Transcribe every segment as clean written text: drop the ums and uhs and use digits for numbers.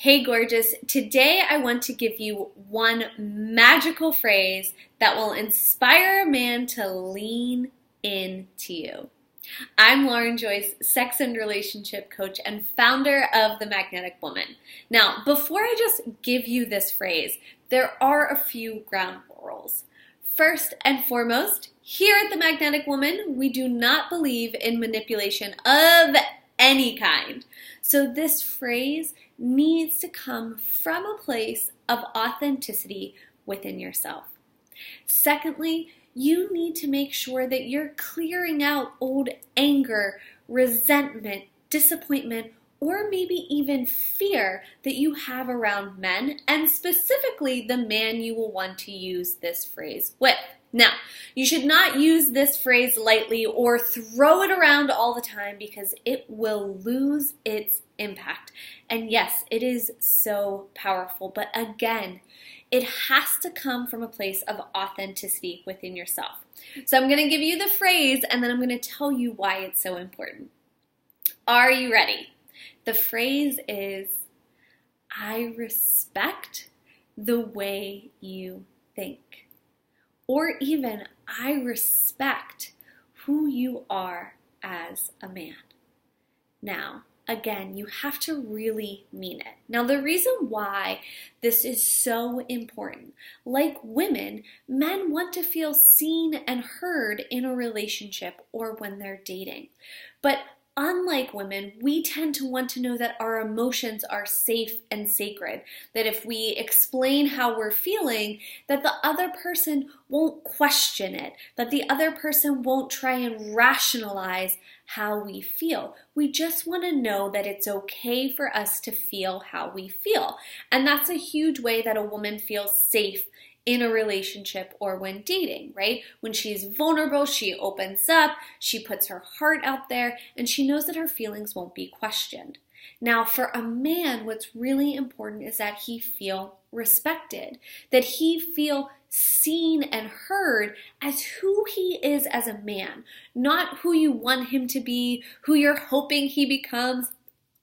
Hey gorgeous, today I want to give you one magical phrase that will inspire a man to lean into you. I'm Lauren Joyce, sex and relationship coach and founder of The Magnetic Woman. Now, before I just give you this phrase, there are a few ground rules. First and foremost, here at The Magnetic Woman, we do not believe in manipulation of any kind. So this phrase needs to come from a place of authenticity within yourself. Secondly, you need to make sure that you're clearing out old anger, resentment, disappointment, or maybe even fear that you have around men, and specifically the man you will want to use this phrase with. Now, you should not use this phrase lightly or throw it around all the time because it will lose its impact. And yes, it is so powerful, but again, it has to come from a place of authenticity within yourself. So I'm going to give you the phrase and then I'm going to tell you why it's so important. Are you ready? The phrase is, I respect the way you think. Or even, I respect who you are as a man. Now, again, you have to really mean it. Now, the reason why this is so important, like women, men want to feel seen and heard in a relationship or when they're dating. But unlike women, we tend to want to know that our emotions are safe and sacred, that if we explain how we're feeling, that the other person won't question it, that the other person won't try and rationalize how we feel. We just want to know that it's okay for us to feel how we feel. And that's a huge way that a woman feels safe in a relationship or when dating, right? When she's vulnerable, she opens up, she puts her heart out there, and she knows that her feelings won't be questioned. Now, for a man, what's really important is that he feel respected, that he feel seen and heard as who he is as a man, not who you want him to be, who you're hoping he becomes,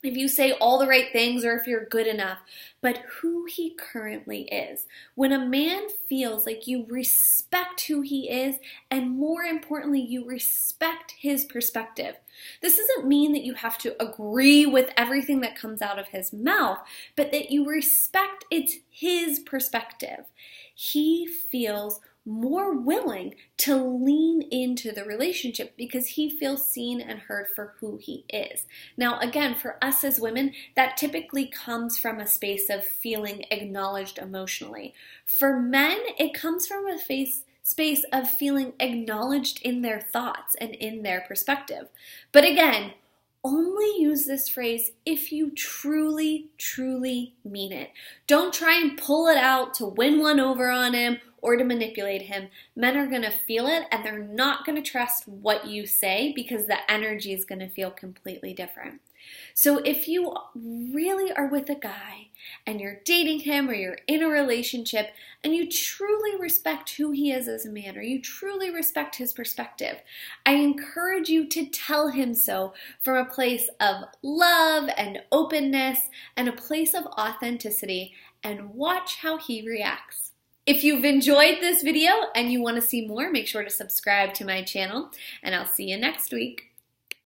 if you say all the right things or if you're good enough, but who he currently is. When a man feels like you respect who he is, and more importantly, you respect his perspective. This doesn't mean that you have to agree with everything that comes out of his mouth, but that you respect it's his perspective. He feels more willing to lean into the relationship because he feels seen and heard for who he is. Now, again, for us as women, that typically comes from a space of feeling acknowledged emotionally. For men, it comes from a space of feeling acknowledged in their thoughts and in their perspective. But again, only use this phrase if you truly, truly mean it. Don't try and pull it out to win one over on him or to manipulate him. Men are going to feel it and they're not going to trust what you say because the energy is going to feel completely different. So if you really are with a guy and you're dating him or you're in a relationship and you truly respect who he is as a man or you truly respect his perspective, I encourage you to tell him so from a place of love and openness and a place of authenticity and watch how he reacts. If you've enjoyed this video and you want to see more, make sure to subscribe to my channel and I'll see you next week.